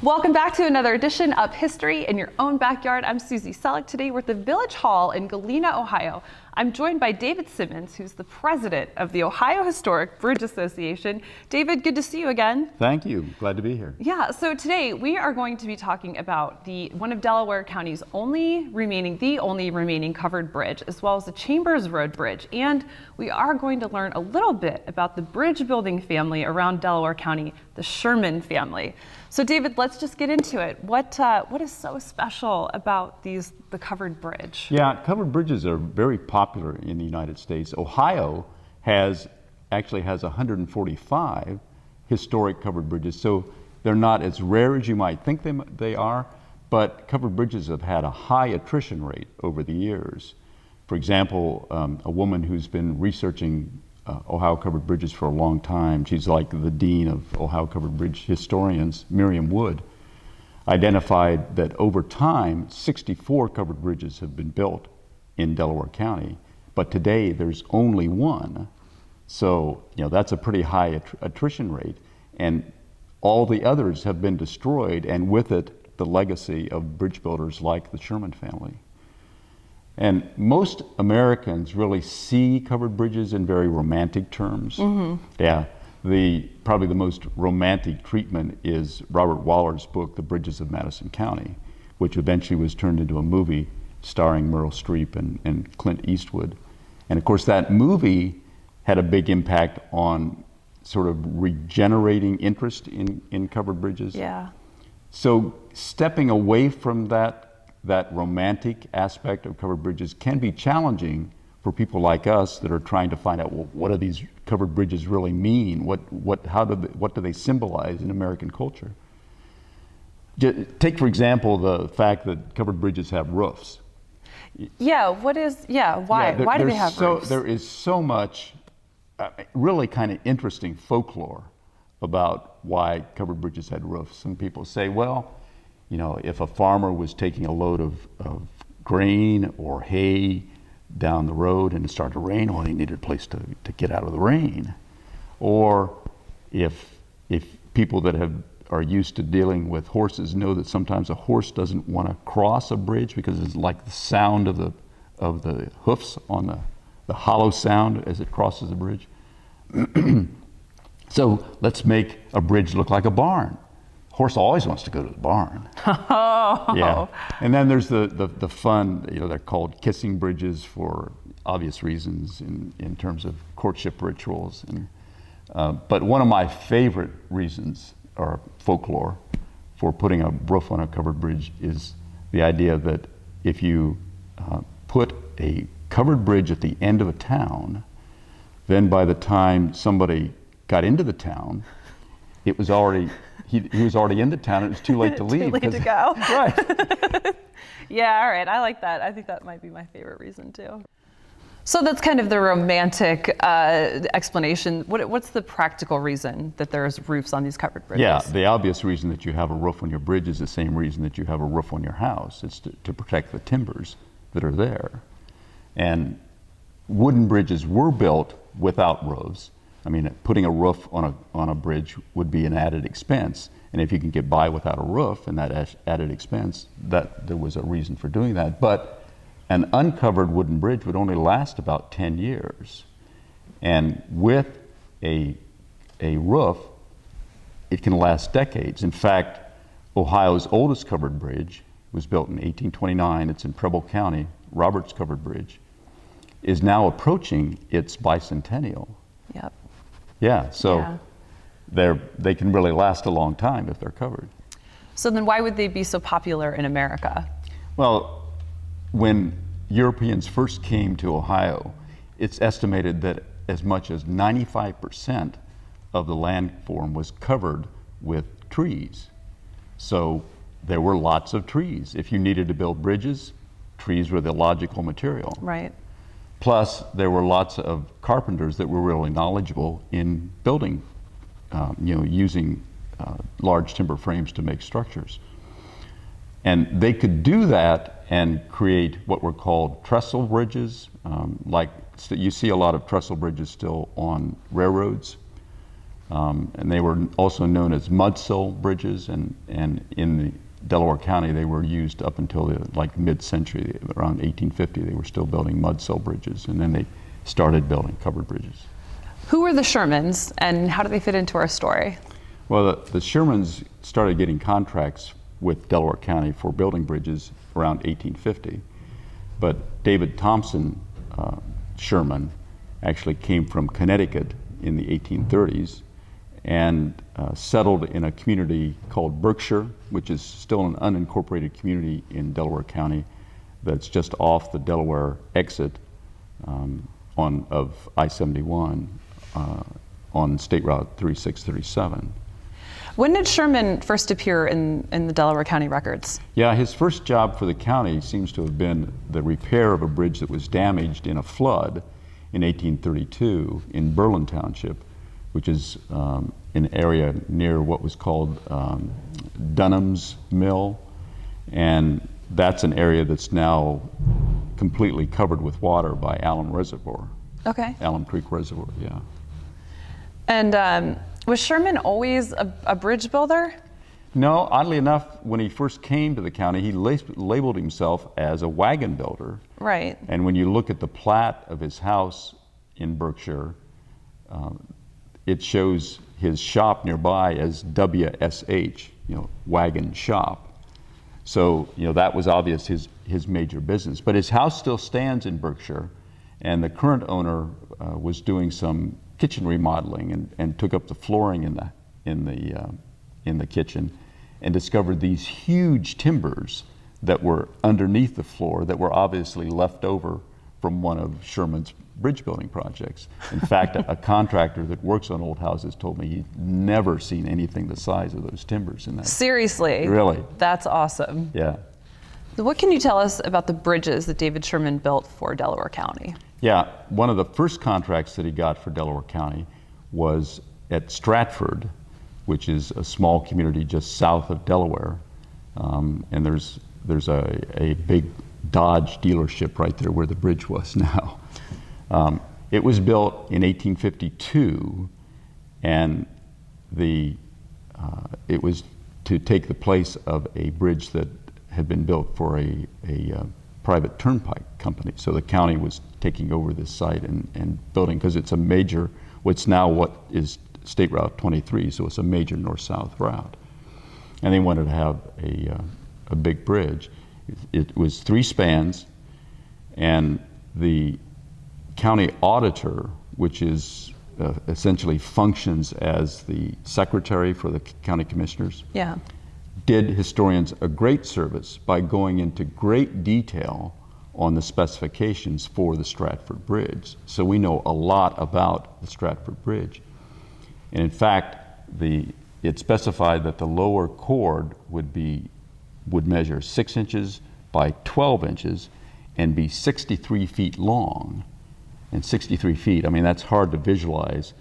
Welcome back to another edition of History in Your Own Backyard. I'm Susie Selleck. Today we're at the Village Hall in Galena, Ohio. I'm joined by David Simmons, who's the president of the Ohio Historic Bridge Association. David, good to see you again. Thank you. Glad to be here. Yeah, so today we are going to be talking about one of Delaware County's only remaining covered bridge, as well as the Chambers Road Bridge. And we are going to learn a little bit about the bridge building family around Delaware County, the Sherman family. So David, let's just get into it. What is so special about the covered bridge? Yeah, covered bridges are very popular in the United States. Ohio actually has 145 historic covered bridges, so they're not as rare as you might think they are, but covered bridges have had a high attrition rate over the years. For example, a woman who's been researching Ohio covered bridges for a long time, she's like the dean of Ohio covered bridge historians, Marion, identified that over time 64 covered bridges have been built in Delaware County, but today there's only one. So that's a pretty high attrition rate, and all the others have been destroyed, and with it the legacy of bridge builders like the Sherman family. And most Americans really see covered bridges in very romantic terms. Mm-hmm. Yeah, probably the most romantic treatment is Robert Waller's book, The Bridges of Madison County, which eventually was turned into a movie starring Meryl Streep and Clint Eastwood. And of course that movie had a big impact on sort of regenerating interest in covered bridges. Yeah. So stepping away from that romantic aspect of covered bridges can be challenging for people like us that are trying to find out, well, what do these covered bridges really mean? What do they symbolize in American culture? Take, for example, the fact that covered bridges have roofs. Yeah, why do they have roofs? There is so much really kind of interesting folklore about why covered bridges had roofs. Some people say, well, if a farmer was taking a load of grain or hay down the road and it started to rain, well, he needed a place to get out of the rain. Or if people that are used to dealing with horses know that sometimes a horse doesn't want to cross a bridge because it's like the sound of the hoofs on the hollow sound as it crosses the bridge. So let's make a bridge look like a barn. Horse always wants to go to the barn. Oh. Yeah. And then there's the fun, they're called kissing bridges for obvious reasons in terms of courtship rituals. But one of my favorite reasons or folklore for putting a roof on a covered bridge is the idea that if you put a covered bridge at the end of a town, then by the time somebody got into the town, it was already he was already in the town, and it was too late to leave. Too late to go. Right. Yeah, all right, I like that. I think that might be my favorite reason too. So that's kind of the romantic explanation. What's the practical reason that there's roofs on these covered bridges? Yeah, the obvious reason that you have a roof on your bridge is the same reason that you have a roof on your house. It's to protect the timbers that are there. And wooden bridges were built without roofs. I mean, putting a roof on a bridge would be an added expense. And if you can get by without a roof and that added expense, that there was a reason for doing that. But an uncovered wooden bridge would only last about 10 years. And with a roof, it can last decades. In fact, Ohio's oldest covered bridge was built in 1829. It's in Preble County. Roberts Covered Bridge is now approaching its bicentennial. Yep. Yeah, so they can really last a long time if they're covered. So then why would they be so popular in America? Well, when Europeans first came to Ohio, it's estimated that as much as 95% of the landform was covered with trees. So there were lots of trees. If you needed to build bridges, trees were the logical material. Right. Plus, there were lots of carpenters that were really knowledgeable in building, using large timber frames to make structures. And they could do that and create what were called trestle bridges. You see a lot of trestle bridges still on railroads. And they were also known as mudsill bridges, and in the Delaware County they were used up until the mid-century, around 1850. They were still building mudsill bridges, and then they started building covered bridges. Who were the Shermans, and how do they fit into our story? Well, the Shermans started getting contracts with Delaware County for building bridges around 1850, but David Thompson Sherman actually came from Connecticut in the 1830s and settled in a community called Berkshire, which is still an unincorporated community in Delaware County that's just off the Delaware exit of I-71 on State Route 3637. When did Sherman first appear in the Delaware County records? Yeah, his first job for the county seems to have been the repair of a bridge that was damaged in a flood in 1832 in Burr Township, which is an area near what was called Dunham's Mill, and that's an area that's now completely covered with water by Alum Reservoir. Okay. Alum Creek Reservoir, yeah. And was Sherman always a bridge builder? No, oddly enough, when he first came to the county, he labeled himself as a wagon builder. Right. And when you look at the plat of his house in Berkshire, it shows his shop nearby as WSH, wagon shop. So, that was obvious his major business. But his house still stands in Berkshire, and the current owner was doing some kitchen remodeling and took up the flooring in the kitchen and discovered these huge timbers that were underneath the floor that were obviously left over from one of Sherman's bridge building projects. In fact, a contractor that works on old houses told me he'd never seen anything the size of those timbers in that. Seriously? Really? That's awesome. Yeah. So what can you tell us about the bridges that David Sherman built for Delaware County? Yeah, one of the first contracts that he got for Delaware County was at Stratford, which is a small community just south of Delaware. And there's a big Dodge dealership right there where the bridge was now. It was built in 1852, and it was to take the place of a bridge that had been built for a private turnpike company. So the county was taking over this site and building, because it's a major, what's now what is State Route 23, so it's a major north-south route. And they wanted to have a big bridge. It was 3 spans, and the county auditor, which is essentially functions as the secretary for the county commissioners, Yeah. did historians a great service by going into great detail on the specifications for the Stratford Bridge. So we know a lot about the Stratford Bridge. And in fact, it specified that the lower chord would measure 6 inches by 12 inches and be 63 feet long. And 63 feet, I mean, that's hard to visualize,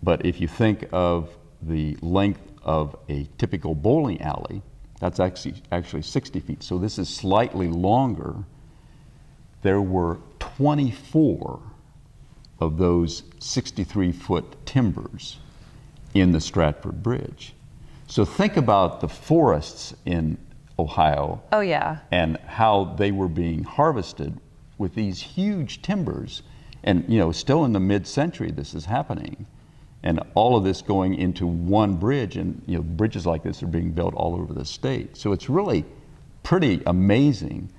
but if you think of the length of a typical bowling alley, that's actually 60 feet. So this is slightly longer. There were 24 of those 63-foot timbers in the Stratford Bridge. So think about the forests in Ohio. Oh, yeah. And how they were being harvested with these huge timbers. And, still in the mid-century this is happening. And all of this going into one bridge, and bridges like this are being built all over the state. So it's really pretty amazing,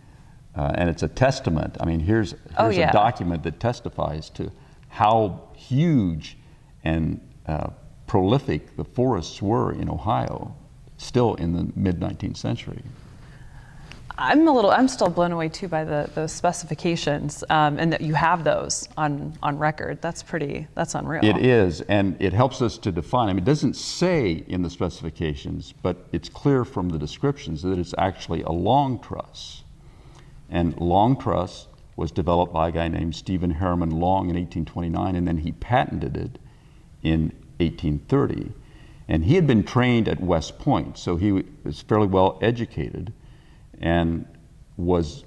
and it's a testament. I mean, here's a document that testifies to how huge and prolific the forests were in Ohio, still in the mid-19th century. I'm still blown away too by the specifications, and that you have those on record. That's unreal. It is, and it helps us to define. I mean, it doesn't say in the specifications, but it's clear from the descriptions that it's actually a long truss. And long truss was developed by a guy named Stephen Harriman Long in 1829, and then he patented it in 1830. And he had been trained at West Point, so he was fairly well educated, and was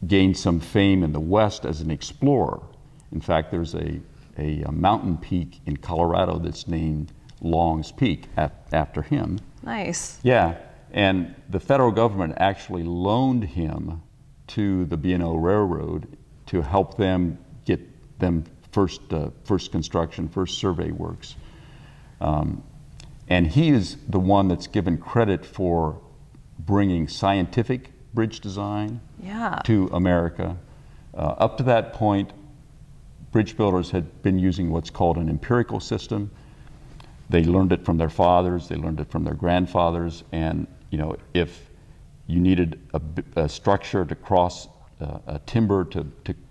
gained some fame in the West as an explorer. In fact, there's a a mountain peak in Colorado that's named Long's Peak after him. Nice. Yeah, and the federal government actually loaned him to the B&O Railroad to help them get them first construction, first survey works. And he is the one that's given credit for bringing scientific bridge design to America. Up to that point, bridge builders had been using what's called an empirical system. They learned it from their fathers, they learned it from their grandfathers, and if you needed a structure to cross a timber to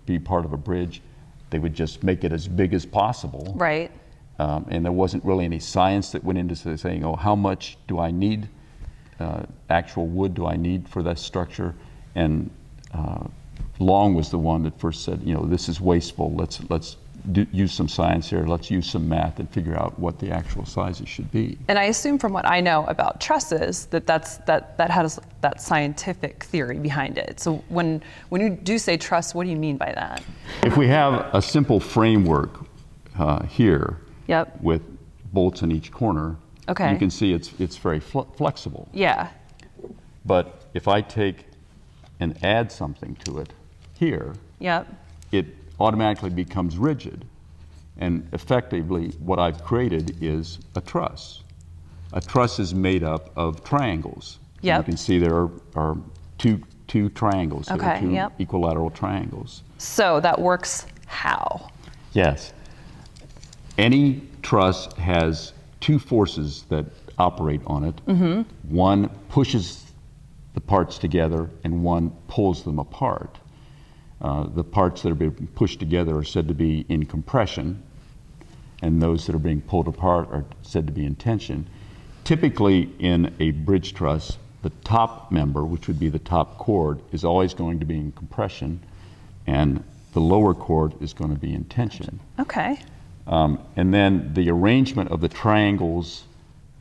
be part of a bridge, they would just make it as big as possible. Right. And there wasn't really any science that went into saying, oh, how much do I need, actual wood do I need for that structure? And Long was the one that first said, this is wasteful, let's use some science here, let's use some math and figure out what the actual sizes should be. And I assume from what I know about trusses that has that scientific theory behind it. So when you do say truss, what do you mean by that? If we have a simple framework here with bolts in each corner, you can see it's very flexible. Yeah. But if I take and add something to it here, it automatically becomes rigid. And effectively, what I've created is a truss. A truss is made up of triangles. You can see there are two triangles, two equilateral triangles. So that works how? Yes. Any truss has two forces that operate on it. Mm-hmm. One pushes the parts together and one pulls them apart. The parts that are being pushed together are said to be in compression, and those that are being pulled apart are said to be in tension. Typically in a bridge truss, the top member, which would be the top cord, is always going to be in compression, and the lower cord is going to be in tension. Okay. And then the arrangement of the triangles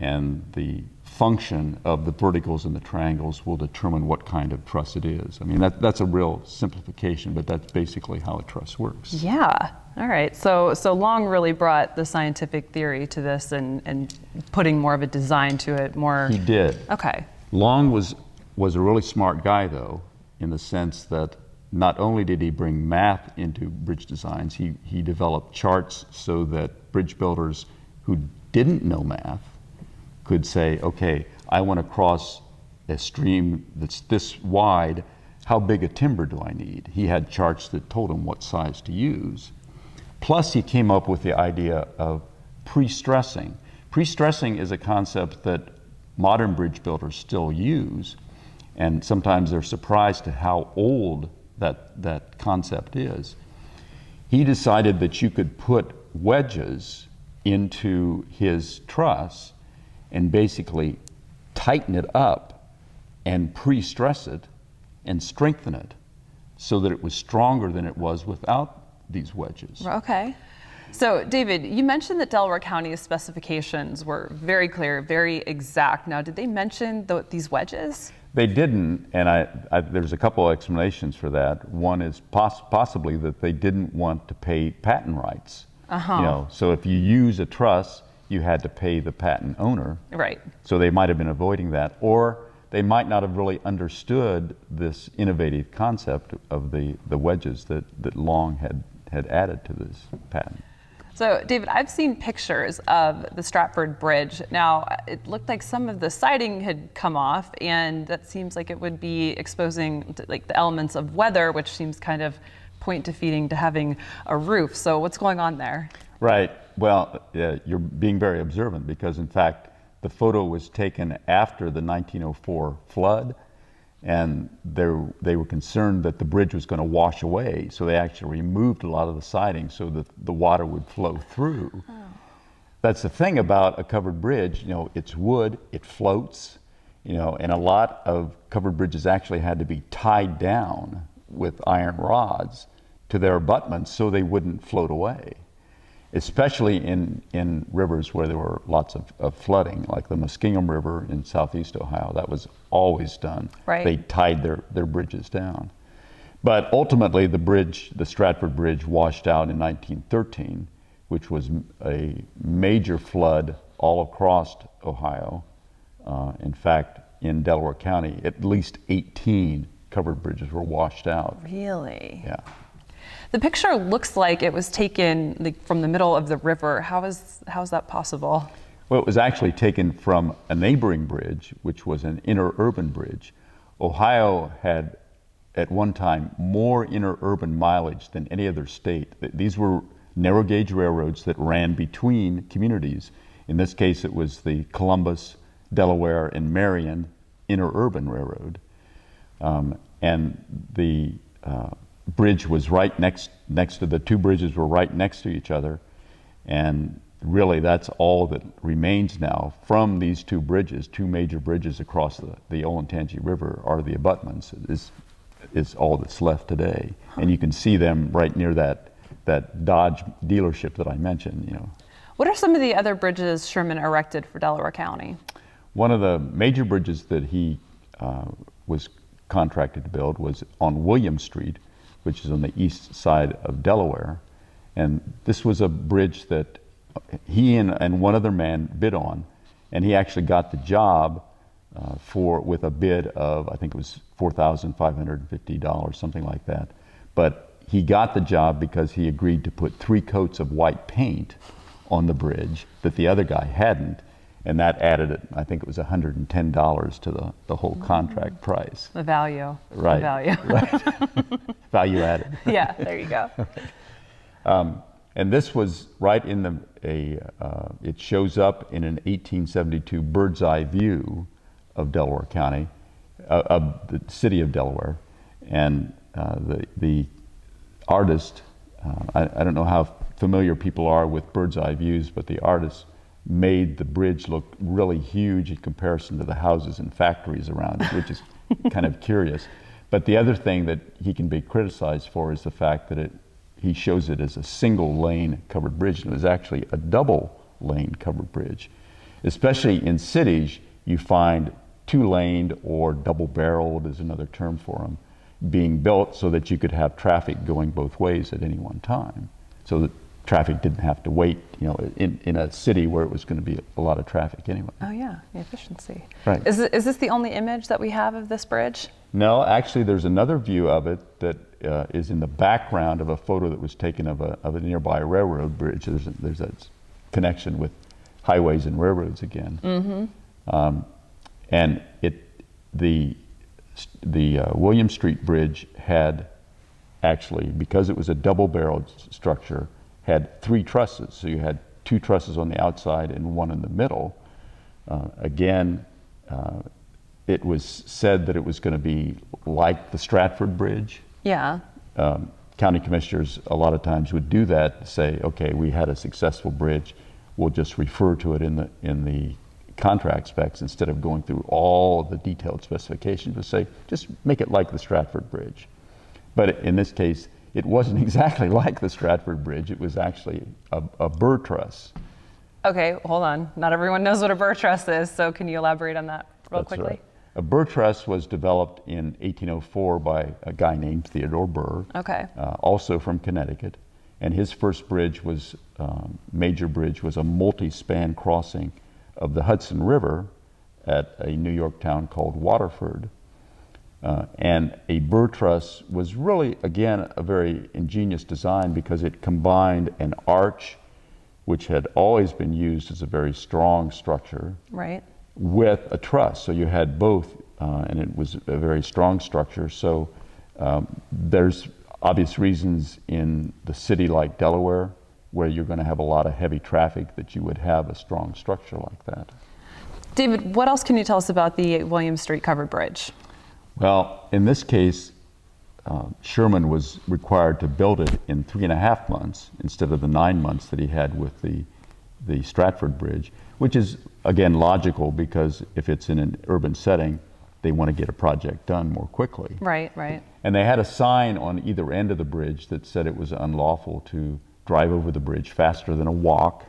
and the function of the verticals and the triangles will determine what kind of truss it is. I mean, that's a real simplification, but that's basically how a truss works. Yeah. All right. So Long really brought the scientific theory to this and putting more of a design to it. He did. Okay. Long was a really smart guy, though, in the sense that not only did he bring math into bridge designs, he developed charts so that bridge builders who didn't know math could say, okay, I want to cross a stream that's this wide, how big a timber do I need? He had charts that told him what size to use. Plus he came up with the idea of pre-stressing. Pre-stressing is a concept that modern bridge builders still use, and sometimes they're surprised to how old that concept is. He decided that you could put wedges into his truss and basically tighten it up and pre-stress it and strengthen it so that it was stronger than it was without these wedges. Okay. So David, you mentioned that Delaware County's specifications were very clear, very exact. Now, did they mention these wedges? They didn't, and there's a couple of explanations for that. One is possibly that they didn't want to pay patent rights. So if you use a truss, you had to pay the patent owner. Right. So they might have been avoiding that, or they might not have really understood this innovative concept of the wedges that Long had added to this patent. So David, I've seen pictures of the Stratford Bridge. Now, it looked like some of the siding had come off, and that seems like it would be exposing the elements of weather, which seems kind of point defeating to having a roof. So what's going on there? Right. Well, you're being very observant because, in fact, the photo was taken after the 1904 flood, and they were concerned that the bridge was going to wash away, so they actually removed a lot of the siding so that the water would flow through. Oh. That's the thing about a covered bridge. It's wood, it floats, and a lot of covered bridges actually had to be tied down with iron rods to their abutments so they wouldn't float away. Especially in rivers where there were lots of flooding, like the Muskingum River in southeast Ohio. That was always done. Right. They tied their bridges down. But ultimately the Stratford Bridge washed out in 1913 which was a major flood all across Ohio. In fact, in Delaware County, at least 18 covered bridges were washed out. Really? Yeah. The picture looks like it was taken from the middle of the river. How is that possible? Well, it was actually taken from a neighboring bridge, which was an interurban bridge. Ohio had, at one time, more interurban mileage than any other state. These were narrow gauge railroads that ran between communities. In this case, it was the Columbus, Delaware, and Marion interurban railroad. And the bridge was right next to, the two bridges were right next to each other. And really, that's all that remains now from these two bridges, two major bridges across the Olentangy River are the abutments. Is all that's left today. And you can see them right near that Dodge dealership that I mentioned, you know. What are some of the other bridges Sherman erected for Delaware County? One of the major bridges that he was contracted to build was on William Street, which is on the east side of Delaware. And this was a bridge that he and one other man bid on, and he actually got the job with a bid of, I think it was $4,550, something like that. But he got the job because he agreed to put 3 coats of white paint on the bridge that the other guy hadn't, and that added, I think it was $110 to the whole contract price. The value. Right. The value. Right. Value added. Yeah, there you go. And this was right in it shows up in an 1872 bird's eye view of Delaware County, of the city of Delaware. And the artist, I don't know how familiar people are with bird's eye views, but the artist made the bridge look really huge in comparison to the houses and factories around it, which is kind of curious. But the other thing that he can be criticized for is the fact that he shows it as a single lane covered bridge, and it was actually a double lane covered bridge. Especially in cities, you find 2-laned or double barreled is another term for them, being built so that you could have traffic going both ways at any one time. So that traffic didn't have to wait, you know, in a city where it was going to be a lot of traffic anyway. Oh yeah, the efficiency. Right. Is this the only image that we have of this bridge? No, actually there's another view of it that is in the background of a photo that was taken of a nearby railroad bridge. There's that connection with highways and railroads again. Mm-hmm. And the William Street Bridge had actually, because it was a double-barreled structure, had 3 trusses. So you had 2 trusses on the outside and 1 in the middle. It was said that it was going to be like the Stratford Bridge. Yeah. County commissioners a lot of times would do that, say, okay, we had a successful bridge, we'll just refer to it in the contract specs instead of going through all of the detailed specifications, to say, just make it like the Stratford Bridge. But in this case, it wasn't exactly like the Stratford Bridge, it was actually a Burr truss. Okay, hold on. Not everyone knows what a Burr truss is, so can you elaborate on that real quickly? Right. A Burr truss was developed in 1804 by a guy named Theodore Burr, okay. Also from Connecticut. And his first bridge was, major bridge, was a multi-span crossing of the Hudson River at a New York town called Waterford. And a Burr truss was really, again, a very ingenious design because it combined an arch, which had always been used as a very strong structure, right, with a truss. So you had both, and it was a very strong structure. So there's obvious reasons in the city like Delaware, where you're going to have a lot of heavy traffic, that you would have a strong structure like that. David, what else can you tell us about the William Street covered bridge? Well, in this case, Sherman was required to build it in 3.5 months instead of the 9 months that he had with the Stratford Bridge, which is, again, logical because if it's in an urban setting, they want to get a project done more quickly. Right, right. And they had a sign on either end of the bridge that said it was unlawful to drive over the bridge faster than a walk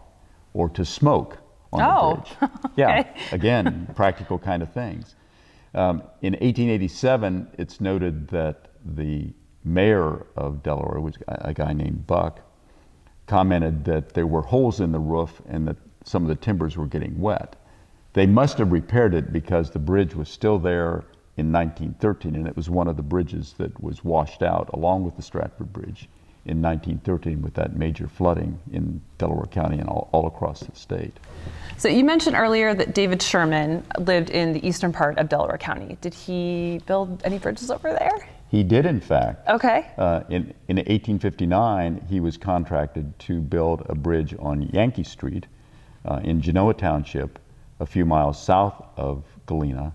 or to smoke on the bridge. Yeah, okay. Again, practical kind of things. In 1887, it's noted that the mayor of Delaware, was a guy named Buck, commented that there were holes in the roof and that some of the timbers were getting wet. They must have repaired it because the bridge was still there in 1913, and it was one of the bridges that was washed out along with the Stratford Bridge in 1913 with that major flooding in Delaware County and all across the state. So you mentioned earlier that David Sherman lived in the eastern part of Delaware County. Did he build any bridges over there? He did, in fact. Okay. In 1859, he was contracted to build a bridge on Yankee Street in Genoa Township, a few miles south of Galena,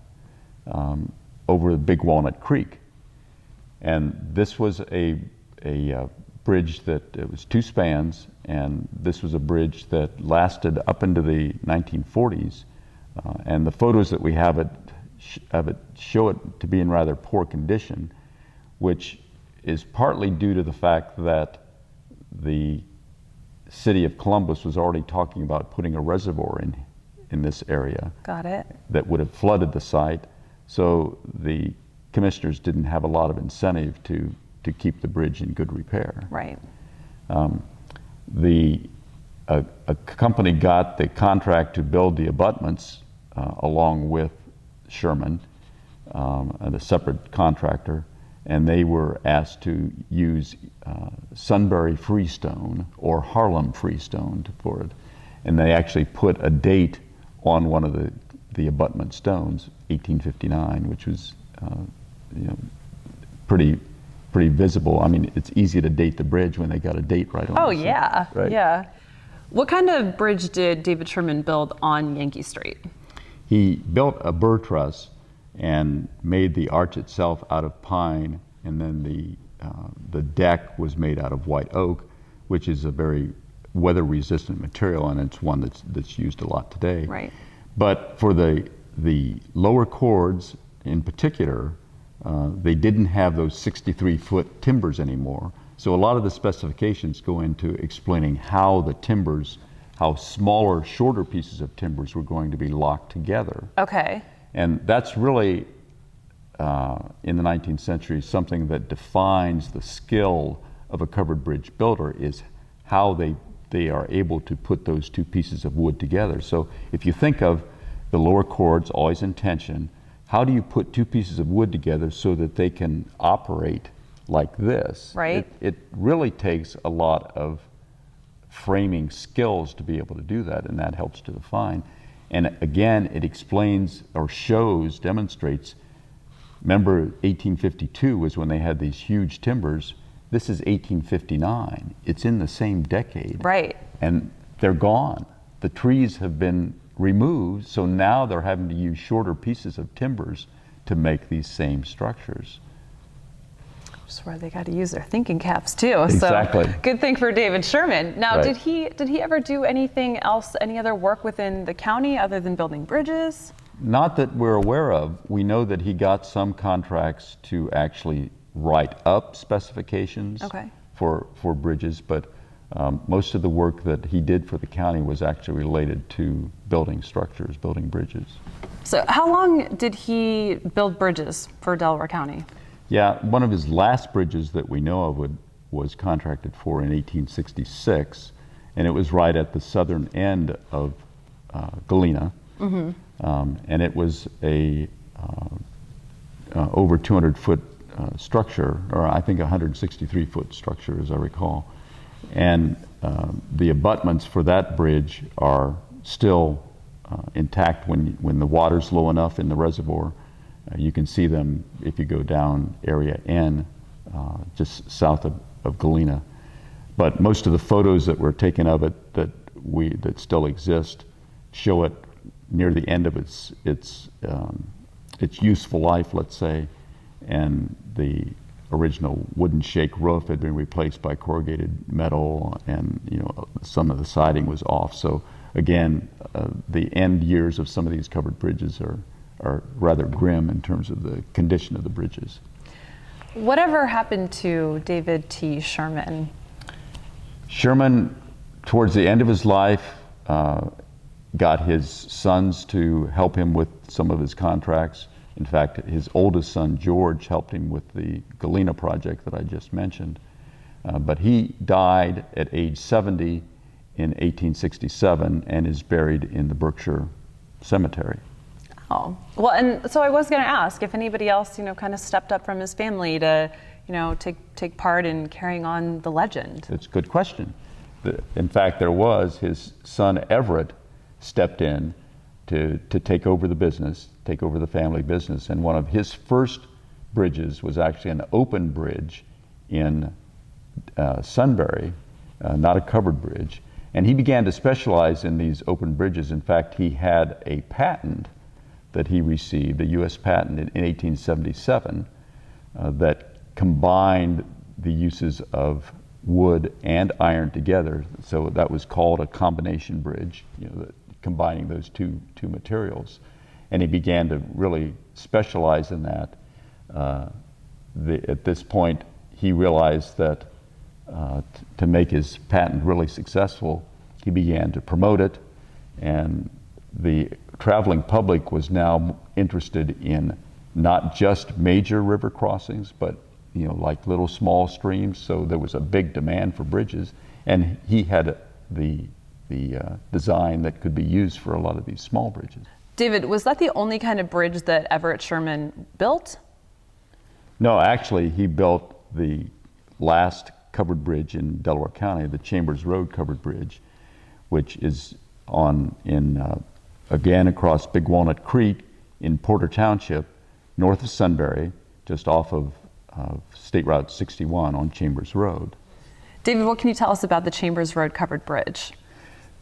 over the Big Walnut Creek. And this was a bridge that it was 2 spans, and this was a bridge that lasted up into the 1940s. And the photos that we have it show it to be in rather poor condition, which is partly due to the fact that the city of Columbus was already talking about putting a reservoir in this area. Got it. That would have flooded the site. So the commissioners didn't have a lot of incentive to keep the bridge in good repair. Right. A company got the contract to build the abutments along with Sherman, and a separate contractor, and they were asked to use Sunbury freestone or Harlem freestone for it. And they actually put a date on one of the abutment stones, 1859, which was pretty visible. I mean, it's easy to date the bridge when they got a date right on it. Oh, yeah, right? Yeah. What kind of bridge did David Sherman build on Yankee Street? He built a Burr truss and made the arch itself out of pine, and then the deck was made out of white oak, which is a very weather-resistant material, and it's one that's used a lot today. Right. But for the lower chords in particular, they didn't have those 63-foot timbers anymore. So a lot of the specifications go into explaining how the timbers, how smaller, shorter pieces of timbers were going to be locked together. Okay. And that's really, in the 19th century, something that defines the skill of a covered bridge builder, is how they are able to put those 2 pieces of wood together. So if you think of the lower chords always in tension, how do you put 2 pieces of wood together so that they can operate like this? Right. It really takes a lot of framing skills to be able to do that, and that helps to define. And again, it explains or shows, demonstrates, remember 1852 was when they had these huge timbers. This is 1859. It's in the same decade. Right. And they're gone. The trees have been removed, so now they're having to use shorter pieces of timbers to make these same structures. Just where they got to use their thinking caps too. Exactly. So good thing for David Sherman. Now, Right. did he ever do anything else, any other work within the county other than building bridges? Not that we're aware of. We know that he got some contracts to actually write up specifications Okay. for bridges, but most of the work that he did for the county was actually related to building structures, building bridges. So how long did he build bridges for Delaware County? Yeah, one of his last bridges that we know of was contracted for in 1866, and it was right at the southern end of Galena. Mm-hmm. And it was a over 200-foot structure, or I think 163-foot structure, as I recall. And the abutments for that bridge are still intact when the water's low enough in the reservoir. You can see them if you go down Area N, just south of Galena. But most of the photos that were taken of it that still exist show it near the end of its useful life, let's say, and the original wooden shake roof had been replaced by corrugated metal, and some of the siding was off. So again, the end years of some of these covered bridges are rather grim in terms of the condition of the bridges. Whatever happened to David T. Sherman? Sherman, towards the end of his life, got his sons to help him with some of his contracts. In fact, his oldest son, George, helped him with the Galena project that I just mentioned. But he died at age 70 in 1867 and is buried in the Berkshire Cemetery. Oh, well, and so I was going to ask if anybody else, kind of stepped up from his family to, take part in carrying on the legend. It's a good question. In fact, there was his son Everett stepped in to take over the business, take over the family business, and one of his first bridges was actually an open bridge in Sunbury, not a covered bridge. And he began to specialize in these open bridges. In fact, he had a patent that he received, a U.S. patent in 1877, that combined the uses of wood and iron together. So that was called a combination bridge, combining those two materials. And he began to really specialize in that. At this point, he realized that to make his patent really successful, he began to promote it, and the traveling public was now interested in not just major river crossings, but like little small streams. So there was a big demand for bridges, and he had the design that could be used for a lot of these small bridges. David, was that the only kind of bridge that Everett Sherman built? No, actually, he built the last covered bridge in Delaware County, the Chambers Road covered bridge, which is again across Big Walnut Creek in Porter Township, north of Sunbury, just off of State Route 61 on Chambers Road. David, what can you tell us about the Chambers Road covered bridge?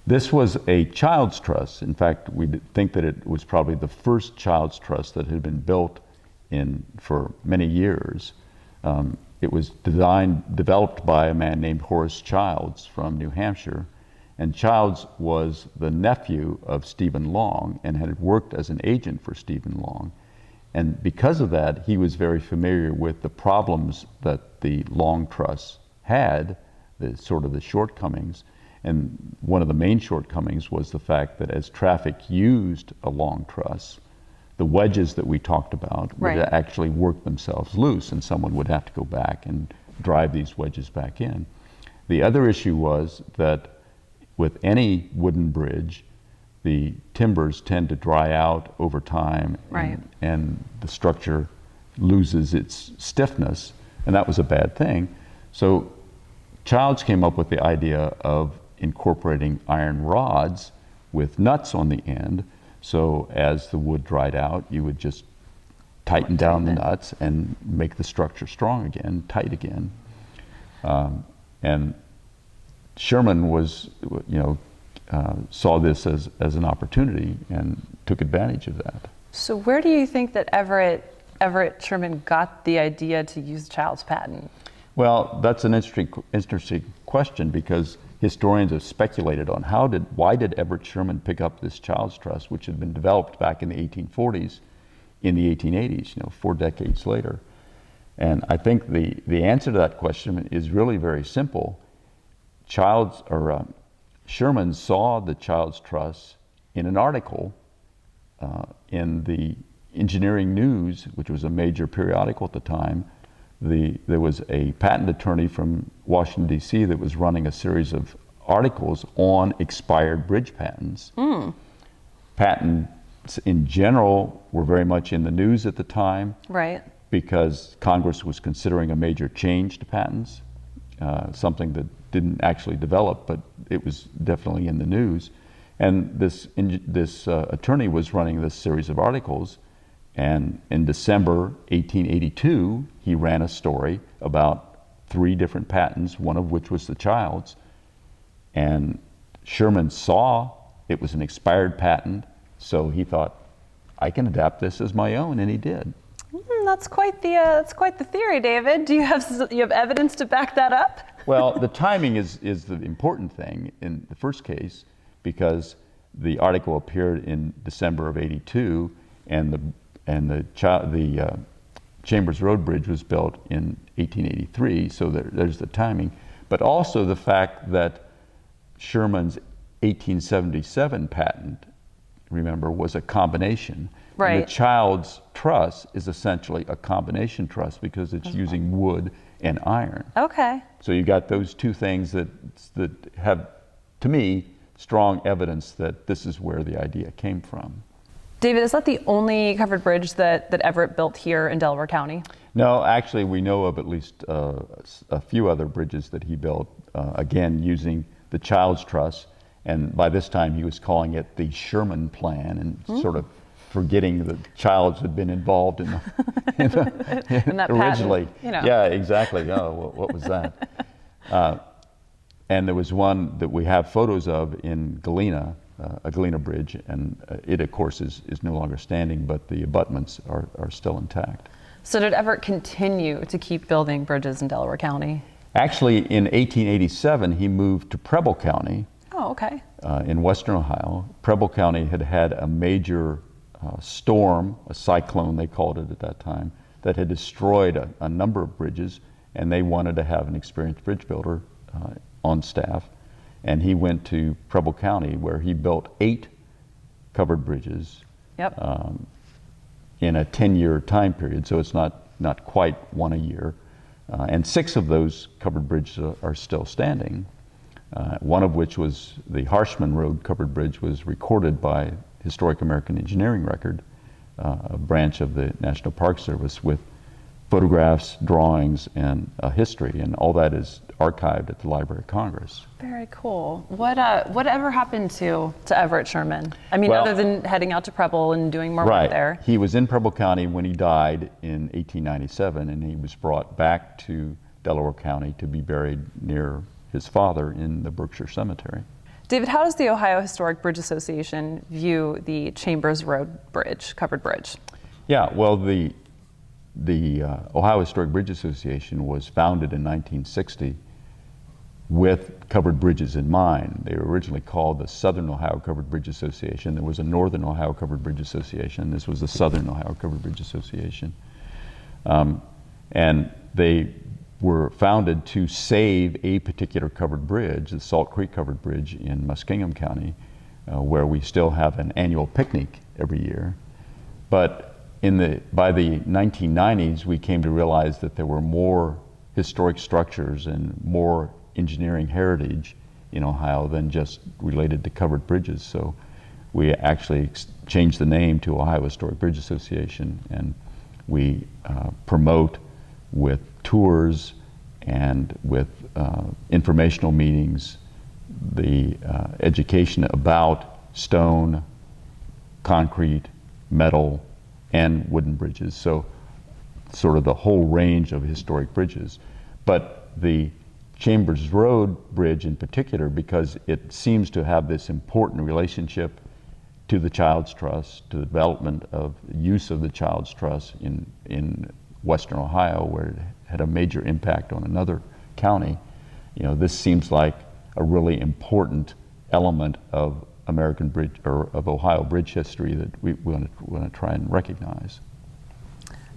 This was a child's truss. In fact, we think that it was probably the first child's truss that had been built for many years. It was developed by a man named Horace Childs from New Hampshire. And Childs was the nephew of Stephen Long and had worked as an agent for Stephen Long. And because of that, he was very familiar with the problems that the Long truss had, the shortcomings. And one of the main shortcomings was the fact that as traffic used a Long truss, the wedges that we talked about would actually work themselves loose, and someone would have to go back and drive these wedges back in. The other issue was that with any wooden bridge, the timbers tend to dry out over time, and the structure loses its stiffness, and that was a bad thing. So Childs came up with the idea of incorporating iron rods with nuts on the end. So as the wood dried out, you would just tighten down the nuts and make the structure strong again, tight again. And Sherman saw this as an opportunity and took advantage of that. So where do you think that Everett Sherman got the idea to use Child's patent? Well, that's an interesting question, because historians have speculated on why did Everett Sherman pick up this Child's truss, which had been developed back in the 1840s, in the 1880s, 4 decades later. And I think the answer to that question is really very simple. Sherman saw the Child's truss in an article in the Engineering News, which was a major periodical at the time. There was a patent attorney from Washington, D.C. that was running a series of articles on expired bridge patents. Patents in general were very much in the news at the time, because Congress was considering a major change to patents, something that didn't actually develop, but it was definitely in the news. And this attorney was running this series of articles, and in December 1882, he ran a story about 3 different patents, one of which was the Child's. And Sherman saw it was an expired patent, so he thought, I can adapt this as my own, and he did. That's quite the theory, David. Do you have evidence to back that up? Well, the timing is the important thing in the first case, because the article appeared in December of '82, and the Chambers Road Bridge was built in 1883. So there's the timing, but also the fact that Sherman's 1877 patent, remember, was a combination. And the Child's truss is essentially a combination truss, because it's using wood and iron. Okay. So you got those two things that have, to me, strong evidence that this is where the idea came from. David, is that the only covered bridge that Everett built here in Delaware County? No, actually, we know of at least a few other bridges that he built, again, using the child's truss. And by this time, he was calling it the Sherman plan, and sort of forgetting that Childs had been involved in that originally. Patent, you know. Yeah, exactly. Oh, what was that? And there was one that we have photos of in Galena, a Galena bridge, and it, of course, is no longer standing, but the abutments are still intact. So did Everett continue to keep building bridges in Delaware County? Actually, in 1887, he moved to Preble County. Oh, okay. In western Ohio. Preble County had had a major storm, a cyclone they called it at that time, that had destroyed a number of bridges, and they wanted to have an experienced bridge builder on staff. And he went to Preble County, where he built 8 covered bridges. Yep. In a 10-year time period, so it's not quite one a year. And 6 of those covered bridges are still standing. One of which was the Harshman Road covered bridge, was recorded by Historic American Engineering Record, a branch of the National Park Service, with photographs, drawings, and a history, and all that is archived at the Library of Congress. Very cool. Whatever happened to Everett Sherman? I mean, Well, other than heading out to Preble and doing more right. work there. He was in Preble County when he died in 1897, and he was brought back to Delaware County to be buried near his father in the Berkshire Cemetery. David, how does the Ohio Historic Bridge Association view the Chambers Road Bridge, covered bridge? Yeah, well, the Ohio Historic Bridge Association was founded in 1960 with covered bridges in mind. They were originally called the Southern Ohio Covered Bridge Association. There was a Northern Ohio Covered Bridge Association. This was the Southern Ohio Covered Bridge Association. And they were founded to save a particular covered bridge, the Salt Creek Covered Bridge in Muskingum County, where we still have an annual picnic every year. But by the 1990s, we came to realize that there were more historic structures and more engineering heritage in Ohio than just related to covered bridges. So we actually changed the name to Ohio Historic Bridge Association, and we promote with tours and with informational meetings the education about stone, concrete, metal, and wooden bridges. So sort of the whole range of historic bridges. But the Chambers Road Bridge in particular, because it seems to have this important relationship to the child's truss, to the development of use of the child's truss in western Ohio, where it had a major impact on another county. You know, this seems like a really important element of American bridge, or of Ohio bridge history, that we want to try and recognize.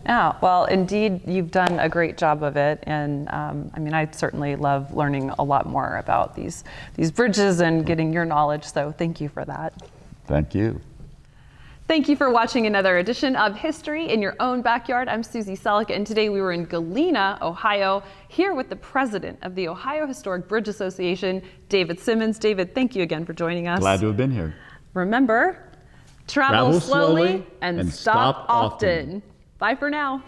Yeah, well, indeed, you've done a great job of it, and I mean, I certainly love learning a lot more about these bridges and getting your knowledge, so thank you for that. Thank you. Thank you for watching another edition of History in Your Own Backyard. I'm Susie Selleck, and today we were in Galena, Ohio, here with the president of the Ohio Historic Bridge Association, David Simmons. David, thank you again for joining us. Glad to have been here. Remember, travel slowly and stop often. Bye for now.